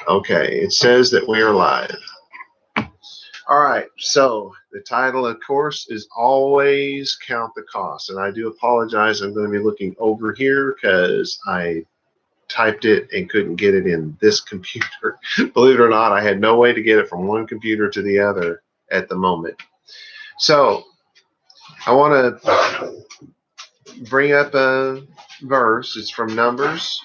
Okay, it says that we are live. All right, so the title, of course, is Always Count the Cost. And I do apologize. I'm going to be looking over here because I typed it and couldn't get it in this computer. Believe it or not, I had no way to get it from one computer to the other at the moment. So I want to bring up a verse. It's from Numbers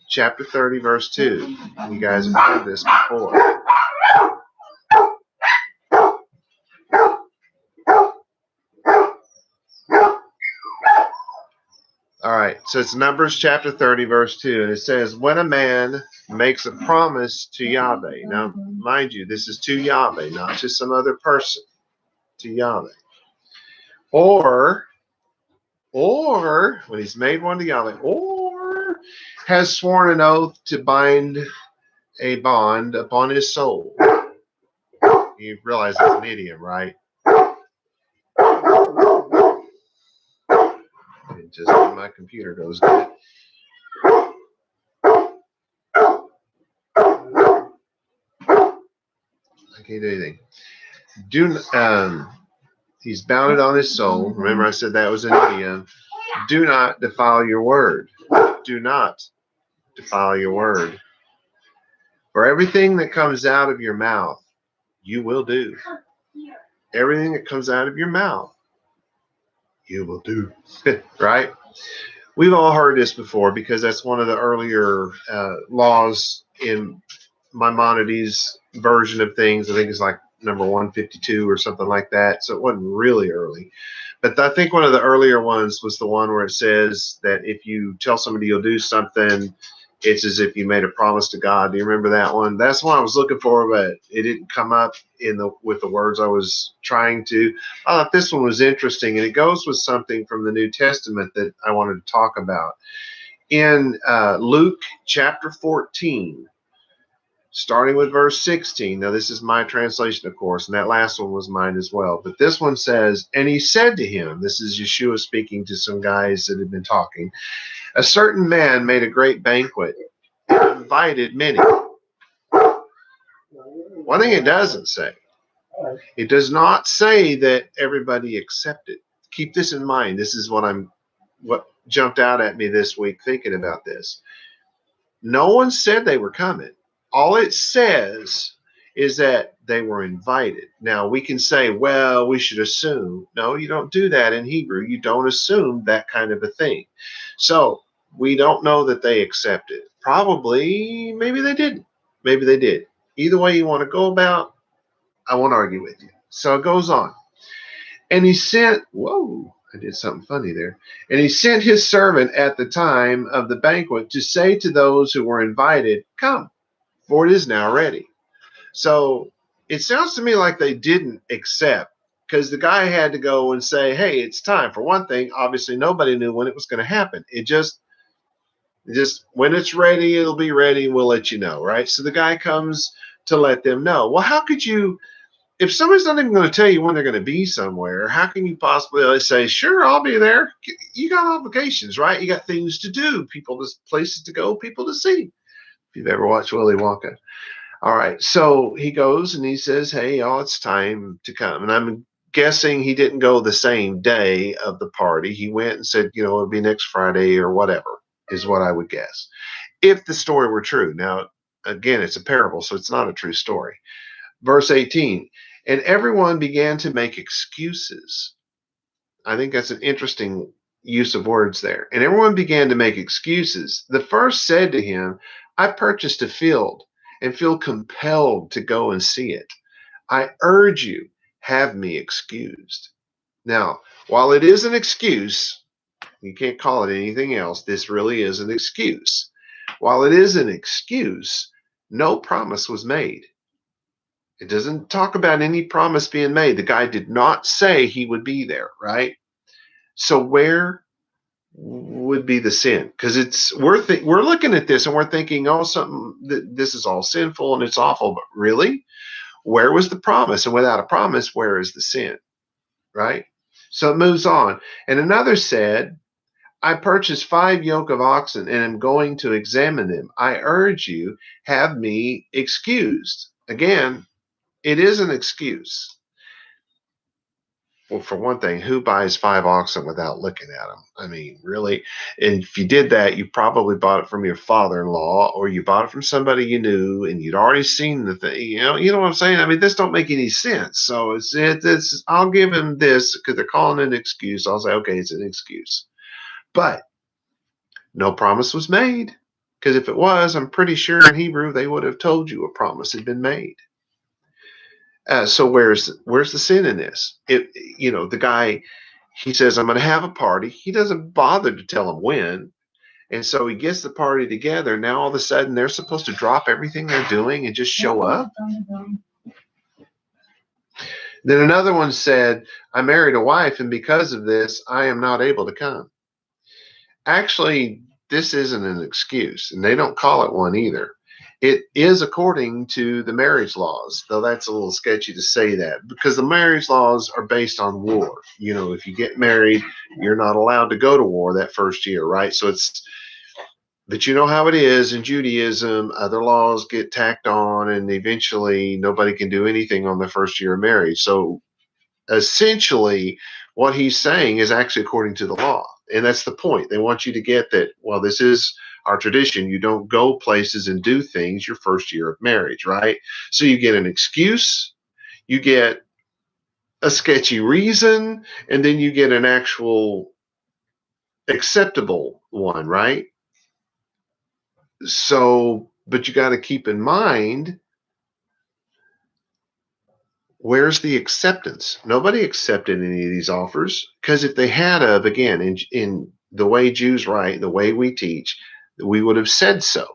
chapter 30, verse 2. You guys have heard this before. All right, so it's Numbers chapter 30, verse 2, and it says, when a man makes a promise to Yahweh. Now, mind you, this is to Yahweh, not to some other person, to Yahweh. Or when he's made one to Yahweh, or has sworn an oath to bind a bond upon his soul. You realize it's an idiom, right? And just when my computer goes good. I can't do anything. He's bound it on his soul. Remember, I said that was an idiom. Do not defile your word. Do not defile your word. For everything that comes out of your mouth, you will do. Everything that comes out of your mouth, you will do. Right? We've all heard this before because that's one of the earlier laws in Maimonides' version of things. I think it's like number 152 or something like that. So it wasn't really early. But I think one of the earlier ones was the one where it says that if you tell somebody you'll do something, it's as if you made a promise to God. Do you remember that one? That's the one I was looking for, but it didn't come up with the words I was trying to. I thought this one was interesting, and it goes with something from the New Testament that I wanted to talk about. In Luke chapter 14, starting with verse 16. Now, this is my translation, of course, and that last one was mine as well. But this one says, and he said to him, this is Yeshua speaking to some guys that had been talking, a certain man made a great banquet and invited many. One thing it doesn't say, it does not say that everybody accepted. Keep this in mind. This is what jumped out at me this week thinking about this. No one said they were coming. All it says is that they were invited. Now, we can say, well, we should assume. No, you don't do that in Hebrew. You don't assume that kind of a thing. So we don't know that they accepted. Probably, maybe they didn't. Maybe they did. Either way you want to go about, I won't argue with you. So it goes on. And he sent, I did something funny there. And he sent his servant at the time of the banquet to say to those who were invited, come, for it is now ready. So it sounds to me like they didn't accept, because the guy had to go and say, hey, it's time. For one thing, obviously nobody knew when it was going to happen. It just when it's ready, it'll be ready. We'll let you know, right? So the guy comes to let them know. Well, how could you, if somebody's not even going to tell you when they're going to be somewhere, how can you possibly say, sure, I'll be there? You got obligations, right? You got things to do, places to go, people to see. If you've ever watched Willy Wonka. All right. So he goes and he says, hey, it's time to come. And I'm guessing he didn't go the same day of the party. He went and said, it'll be next Friday or whatever, is what I would guess, if the story were true. Now, again, it's a parable, so it's not a true story. Verse 18, and everyone began to make excuses. I think that's an interesting use of words there. And everyone began to make excuses. The first said to him, I purchased a field and feel compelled to go and see it. I urge you, have me excused. Now, while it is an excuse, you can't call it anything else. This really is an excuse. While it is an excuse, no promise was made. It doesn't talk about any promise being made. The guy did not say he would be there, right? So where would be the sin? Because we're looking at this and we're thinking, this is all sinful and it's awful. But really, where was the promise? And without a promise, where is the sin? Right? So it moves on. And another said, I purchased 5 yoke of oxen and am going to examine them. I urge you, have me excused. Again, it is an excuse. Well, for one thing, who buys 5 oxen without looking at them? I mean, really? And if you did that, you probably bought it from your father-in-law, or you bought it from somebody you knew, and you'd already seen the thing. You know what I'm saying? I mean, this don't make any sense. So it's I'll give him this because they're calling it an excuse. I'll say, okay, it's an excuse. But no promise was made, because if it was, I'm pretty sure in Hebrew they would have told you a promise had been made. So where's the sin in this? The guy, he says, I'm going to have a party. He doesn't bother to tell him when. And so he gets the party together. Now all of a sudden they're supposed to drop everything they're doing and just show up. Then another one said, I married a wife, and because of this, I am not able to come. Actually, this isn't an excuse, and they don't call it one either. It is according to the marriage laws, though that's a little sketchy to say that, because the marriage laws are based on war. If you get married, you're not allowed to go to war that first year, right? But you know how it is in Judaism, other laws get tacked on, and eventually nobody can do anything on the first year of marriage. So essentially, what he's saying is actually according to the law. And that's the point. They want you to get that, well, this is our tradition. You don't go places and do things your first year of marriage, right? So you get an excuse, you get a sketchy reason, and then you get an actual acceptable one, right? So, but you got to keep in mind, where's the acceptance? Nobody accepted any of these offers, because if they had of, again, in the way Jews write, the way we teach, we would have said so.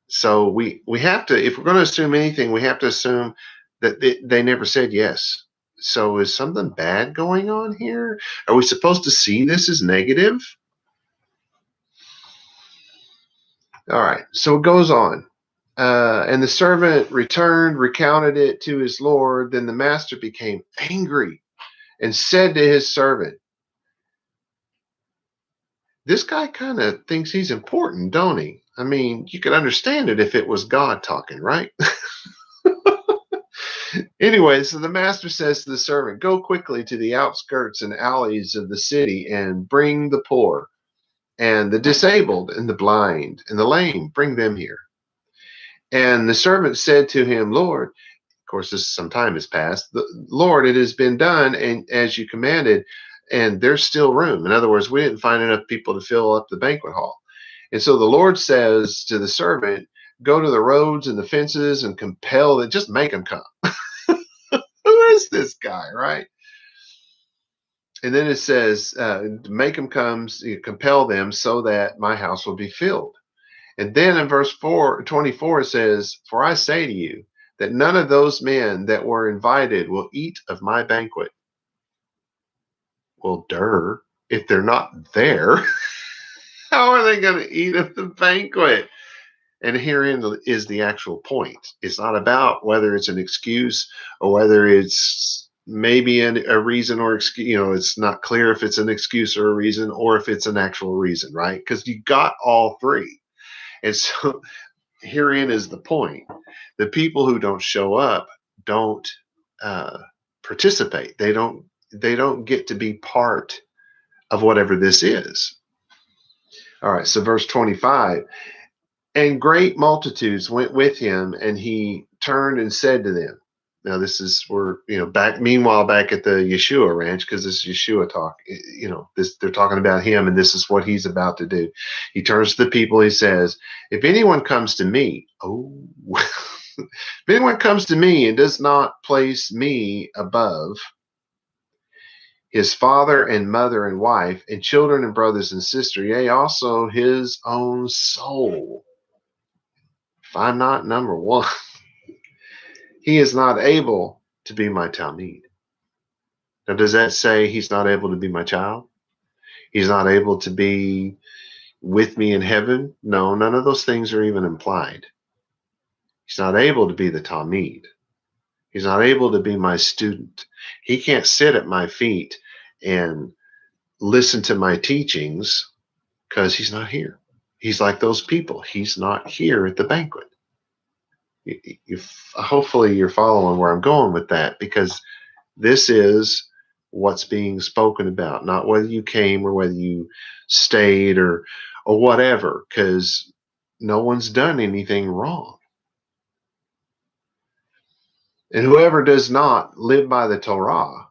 So we have to, if we're going to assume anything, we have to assume that they never said yes. So is something bad going on here? Are we supposed to see this as negative? All right, so it goes on. And the servant returned, recounted it to his Lord. Then the master became angry and said to his servant, this guy kind of thinks he's important, don't he? I mean, you could understand it if it was God talking, right? Anyway, so the master says to the servant, go quickly to the outskirts and alleys of the city and bring the poor and the disabled and the blind and the lame, bring them here. And the servant said to him, Lord, of course, some time has passed. Lord, it has been done, and as you commanded, and there's still room. In other words, we didn't find enough people to fill up the banquet hall. And so the Lord says to the servant, go to the roads and the fences and compel them, just make them come. Who is this guy, right? And then it says, make them come, compel them so that my house will be filled. And then in verse 24, it says, for I say to you that none of those men that were invited will eat of my banquet. Well, if they're not there, how are they going to eat at the banquet? And herein is the actual point. It's not about whether it's an excuse or whether it's maybe a reason or excuse. It's not clear if it's an excuse or a reason or if it's an actual reason, right? Because you got all three. And so herein is the point. The people who don't show up don't participate. They don't get to be part of whatever this is. All right, so verse 25, and great multitudes went with him, and he turned and said to them. Now meanwhile back at the Yeshua ranch, because this is Yeshua talk, they're talking about him, and this is what he's about to do. He turns to the people, he says, if anyone comes to me, if anyone comes to me and does not place me above his father and mother and wife and children and brothers and sisters, yea, also his own soul, if I'm not number one, he is not able to be my Talmud. Now, does that say he's not able to be my child? He's not able to be with me in heaven? No, none of those things are even implied. He's not able to be the Talmud. He's not able to be my student. He can't sit at my feet and listen to my teachings because he's not here. He's like those people. He's not here at the banquet. Hopefully you're following where I'm going with that, because this is what's being spoken about, not whether you came or whether you stayed or whatever, because no one's done anything wrong. And whoever does not live by the Torah,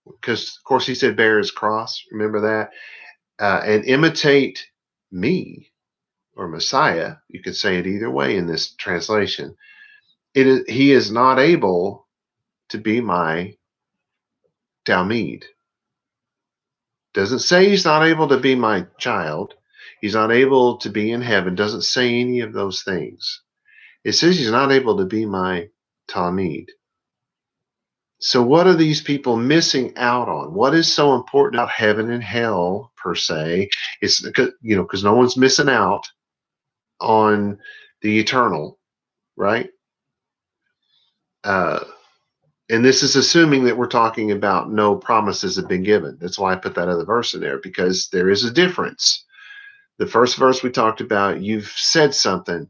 because of course he said bear his cross, remember that, and imitate me or Messiah, you could say it either way in this translation. He is not able to be my Talmid. Doesn't say he's not able to be my child. He's not able to be in heaven. Doesn't say any of those things. It says he's not able to be my Talmid. So what are these people missing out on? What is so important about heaven and hell per se? It's because no one's missing out on the eternal, right? And this is assuming that we're talking about no promises have been given. That's why I put that other verse in there, because there is a difference. The first verse we talked about, you've said something.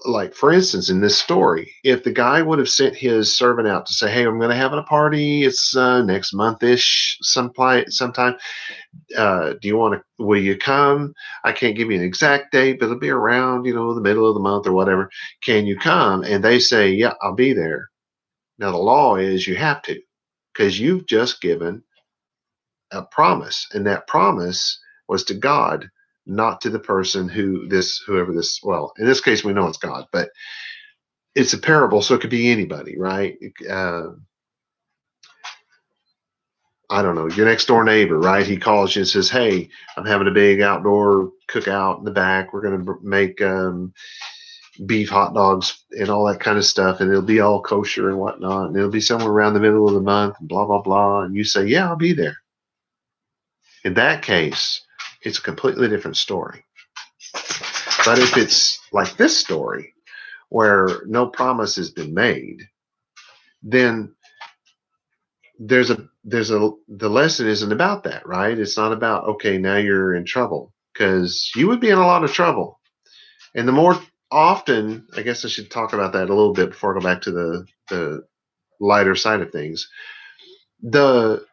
Like, for instance, in this story, if the guy would have sent his servant out to say, hey, I'm going to have a party. It's next month-ish sometime. Will you come? I can't give you an exact date, but it'll be around, the middle of the month or whatever. Can you come? And they say, yeah, I'll be there. Now, the law is you have to, because you've just given a promise, and that promise was to God, not to the person well, in this case, we know it's God, but it's a parable, so it could be anybody, right? I don't know, your next door neighbor, right? He calls you and says, hey, I'm having a big outdoor cookout in the back. We're going to make beef hot dogs and all that kind of stuff, and it'll be all kosher and whatnot, and it'll be somewhere around the middle of the month, and blah, blah, blah. And you say, yeah, I'll be there. In that case, it's a completely different story. But if it's like this story, where no promise has been made, then the lesson isn't about that, right? It's not about, okay, now you're in trouble, because you would be in a lot of trouble. And the more often, I guess I should talk about that a little bit before I go back to the lighter side of things. The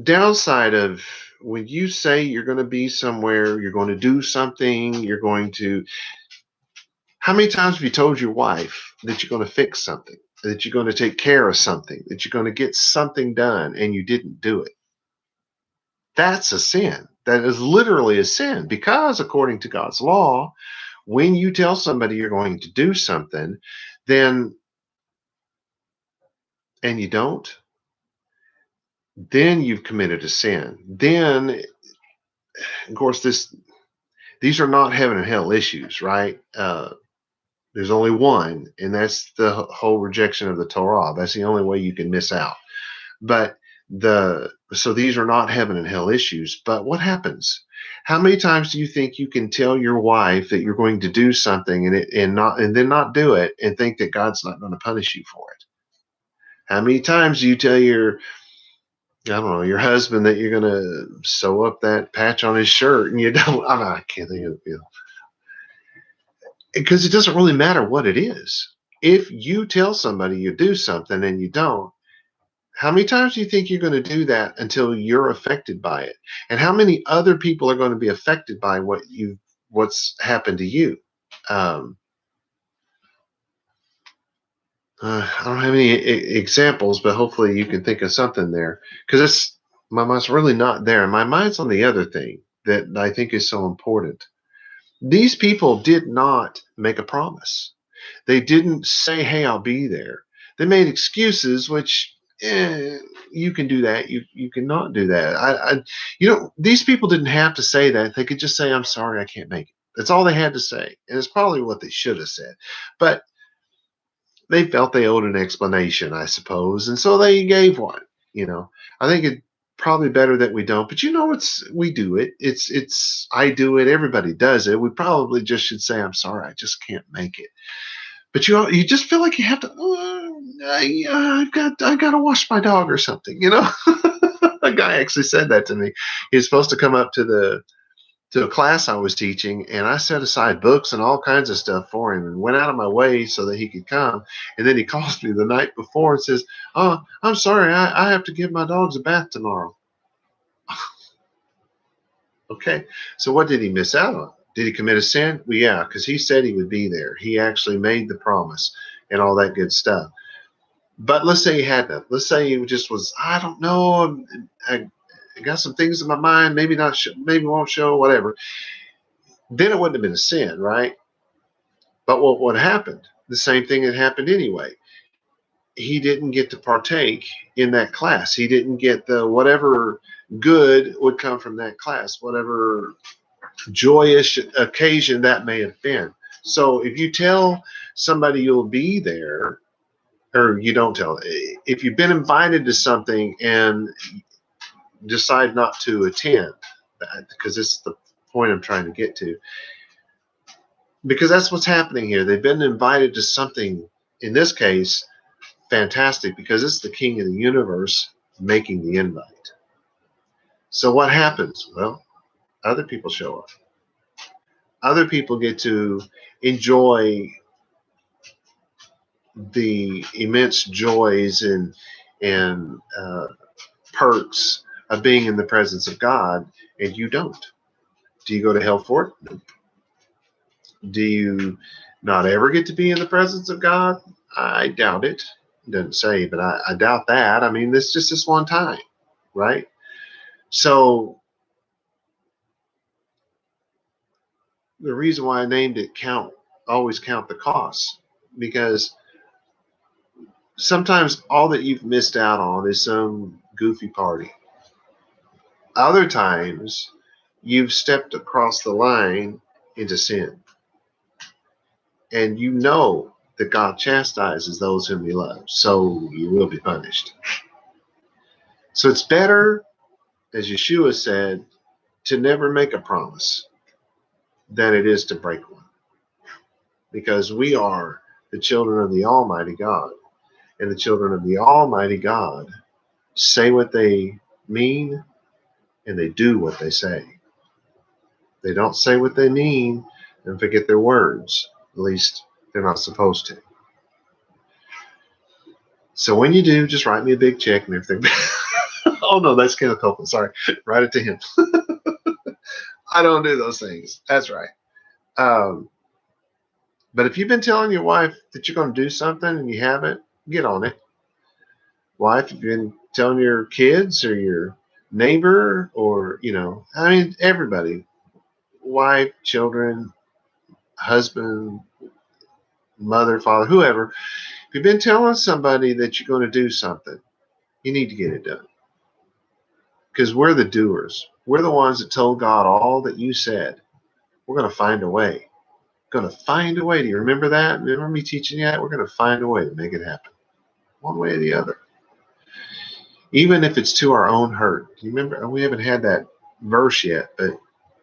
downside of when you say you're going to be somewhere, you're going to do something, how many times have you told your wife that you're going to fix something, that you're going to take care of something, that you're going to get something done, and you didn't do it? That's a sin. That is literally a sin, because according to God's law, when you tell somebody you're going to do something, and you don't, then you've committed a sin. Then, of course, these are not heaven and hell issues, right? There's only one, and that's the whole rejection of the Torah. That's the only way you can miss out. But so these are not heaven and hell issues. But what happens? How many times do you think you can tell your wife that you're going to do something and then not do it, and think that God's not going to punish you for it? How many times do you tell your husband that you're going to sew up that patch on his shirt, and you don't? I can't think of it. Because it doesn't really matter what it is. If you tell somebody you do something and you don't, how many times do you think you're going to do that until you're affected by it? And how many other people are going to be affected by what's happened to you? I don't have any examples, but hopefully you can think of something there, because my mind's really not there. My mind's on the other thing that I think is so important. These people did not make a promise. They didn't say, hey, I'll be there. They made excuses, which you can do that. You cannot do that. These people didn't have to say that. They could just say, I'm sorry, I can't make it. That's all they had to say. And it's probably what they should have said. But they felt they owed an explanation, I suppose. And so they gave one. I think it's probably better that we don't. But we do it. I do it. Everybody does it. We probably just should say, I'm sorry, I just can't make it. But you just feel like you have to. I got to wash my dog or something. I A guy actually said that to me. He was supposed to come up to a class I was teaching, and I set aside books and all kinds of stuff for him and went out of my way so that he could come. And then he calls me the night before and says, "Oh, I'm sorry, I have to give my dogs a bath tomorrow." Okay, so what did he miss out on? Did he commit a sin? Well, yeah, because he said he would be there. He actually made the promise and all that good stuff. But let's say he hadn't. Let's say he just was, I don't know, I got some things in my mind, maybe not, maybe won't show, whatever. Then it wouldn't have been a sin, right? But what happened? The same thing had happened anyway. He didn't get to partake in that class. He didn't get the whatever good would come from that class, whatever joyous occasion that may have been. So if you tell somebody you'll be there, or you don't tell, if you've been invited to something and decide not to attend, because this is the point I'm trying to get to, because that's what's happening here. They've been invited to something, in this case, fantastic, because it's the king of the universe making the invite. So what happens? Well, other people show up. Other people get to enjoy the immense joys and perks of being in the presence of God, and you don't. Do you go to hell for it? Nope. Do you not ever get to be in the presence of God? I doubt it. It doesn't say, but I doubt that. I mean, this just this one time, right? So the reason why I named it always count the costs, because sometimes all that you've missed out on is some goofy party. Other times you've stepped across the line into sin. And you know that God chastises those whom he loves, so you will be punished. So it's better, as Yeshua said, to never make a promise than it is to break one. Because we are the children of the Almighty God. And the children of the Almighty God say what they mean and they do what they say. They don't say what they mean and forget their words. At least they're not supposed to. So when you do, just write me a big check and everything. Oh no, that's Kenneth Copeland. Sorry. Write it to him. I don't do those things. That's right. But if you've been telling your wife that you're going to do something and you haven't, get on it. Wife, you've been telling your kids or your neighbor or, I mean, everybody, wife, children, husband, mother, father, whoever, if you've been telling somebody that you're going to do something, you need to get it done. Because we're the doers. We're the ones that told God all that you said. We're going to find a way. Going to find a way. Do you remember that? Remember me teaching you that? We're going to find a way to make it happen. One way or the other. Even if it's to our own hurt. Do you remember? We haven't had that verse yet, but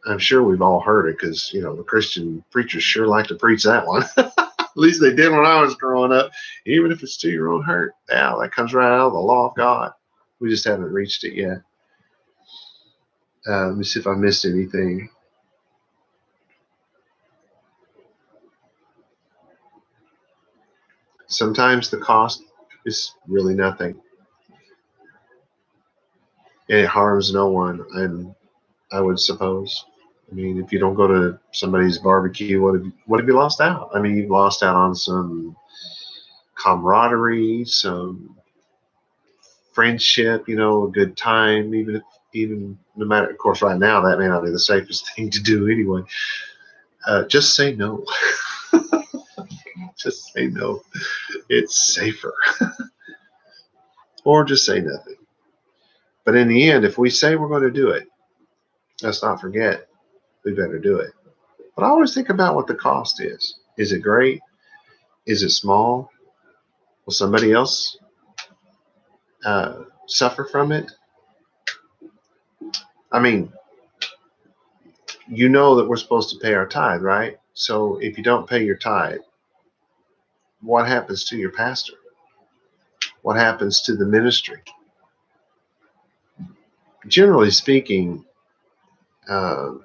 I'm sure we've all heard it because, the Christian preachers sure like to preach that one. At least they did when I was growing up. Even if it's to your own hurt. Yeah, that comes right out of the law of God. We just haven't reached it yet. Let me see if I missed anything. Sometimes the cost is really nothing. And it harms no one, I would suppose. I mean, if you don't go to somebody's barbecue, what have you lost out? I mean, you've lost out on some camaraderie, some friendship, a good time, even no matter, of course, right now, that may not be the safest thing to do anyway. Just say no. Just say no. It's safer. Or just say nothing. But in the end, if we say we're going to do it, let's not forget, we better do it. But I always think about what the cost is. Is it great? Is it small? Will somebody else suffer from it? I mean, that we're supposed to pay our tithe, right? So if you don't pay your tithe, what happens to your pastor? What happens to the ministry? generally speaking, 2%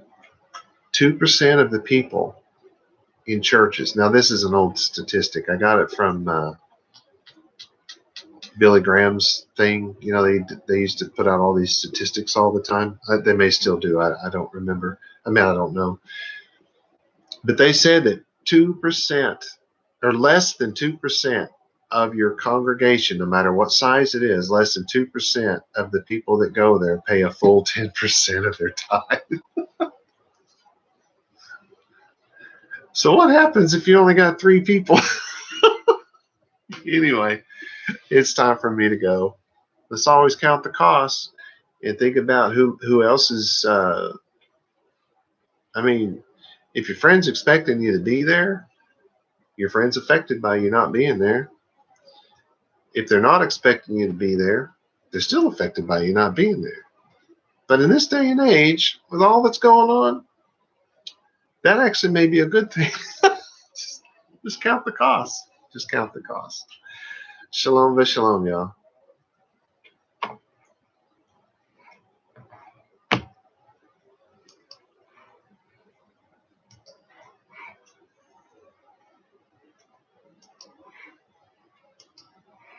of the people in churches. Now, this is an old statistic. I got it from Billy Graham's thing. You know, they used to put out all these statistics all the time. They may still do. I don't remember. I mean, I don't know. But they said that 2% or less than 2% of your congregation, no matter what size it is, less than 2% of the people that go there pay a full 10% of their tithe. So what happens if you only got 3 people? Anyway, it's time for me to go. Let's always count the costs and think about who else is. I mean, if your friend's expecting you to be there, your friend's affected by you not being there. If they're not expecting you to be there, they're still affected by you not being there. But in this day and age, with all that's going on, that actually may be a good thing. Just count the costs. Just count the costs. Shalom v'shalom, y'all.